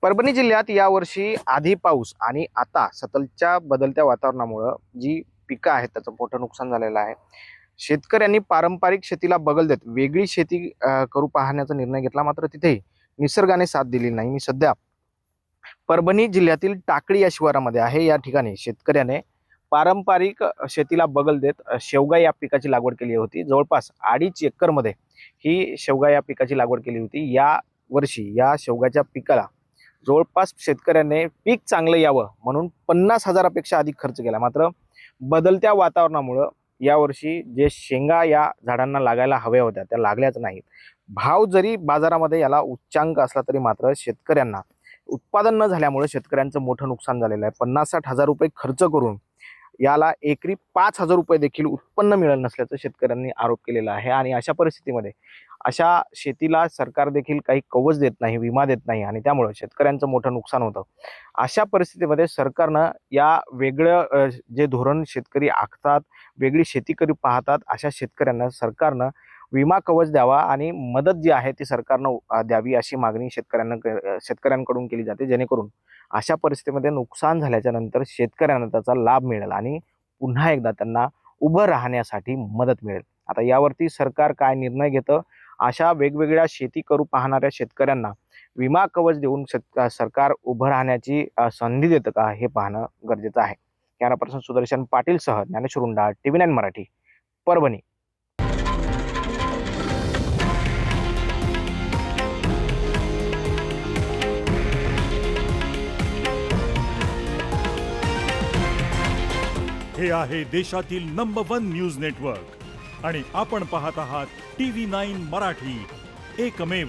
परभणी जिल्ह्यात यावर्षी आधी पाऊस आणि आता सततच्या बदलत्या वातावरणामुळे जी पिकं आहेत त्याचं मोठं नुकसान झालेलं आहे। शेतकऱ्यांनी पारंपरिक शेतीला बगल देत वेगळी शेती करू पाहण्याचा निर्णय घेतला, मात्र तिथेही निसर्गाने साथ दिली नाही। मी सध्या परभणी जिल्ह्यातील टाकळी या शिवारामध्ये आहे। या ठिकाणी शेतकऱ्याने पारंपरिक शेतीला बगल देत शेवगा या पिकाची लागवड केली होती। जवळपास 2.5 एकरमध्ये ही शेवगा या पिकाची लागवड केली होती। या वर्षी या शेवगाच्या पिकाला जवळपास शेतकऱ्याने पीक चांगलं यावं म्हणून 50,000पेक्षा अधिक खर्च केला, मात्र बदलत्या वातावरणामुळे यावर्षी जे शेंगा या झाडांना लागायला हव्या होत्या त्या लागल्याच नाहीत। भाव जरी बाजारामध्ये याला उच्चांक असला तरी मात्र शेतकऱ्यांना उत्पादन न झाल्यामुळे शेतकऱ्यांचं मोठं नुकसान झालेलं आहे। 50-60 हजार रुपये खर्च करून याला एकरी 5,000 रुपये देखील उत्पन्न मिळत नसल्याचं शेतकऱ्यांनी आरोप केलेला आहे। आणि अशा परिस्थितीमध्ये अशा शेतीला सरकार देखील काही कवच देत नाही, विमा देत नाही आणि त्यामुळे शेतकऱ्यांचं मोठं नुकसान होतं। अशा परिस्थितीमध्ये सरकारनं या वेगळं जे धोरण शेतकरी आखतात, वेगळी शेती करू पाहतात, अशा शेतकऱ्यांना सरकारनं विमा कवच द्यावा आणि मदत जी आहे ती सरकारनं द्यावी अशी मागणी शेतकऱ्यांकडून केली जाते, जेणेकरून अशा परिस्थितीमध्ये नुकसान झाल्याच्या नंतर शेतकऱ्यांना त्याचा लाभ मिळेल आणि पुन्हा एकदा त्यांना उभं राहण्यासाठी मदत मिळेल। आता यावरती सरकार काय निर्णय घेतं, अशा वेगवेगळ्या शेती करू पाहणाऱ्या शेतकऱ्यांना विमा कवच देऊन सरकार उभं राहण्याची संधी देतं का हे पाहणं गरजेचं आहे। कॅमेरा पर्सन सुदर्शन पाटील सह ज्ञानेश्वर उंडाळ, TV9 मराठी, परभणी। हे आहे देशातील नंबर 1 न्यूज नेटवर्क आणि आपण पाहत आहात TV9 मराठी, एकमेव।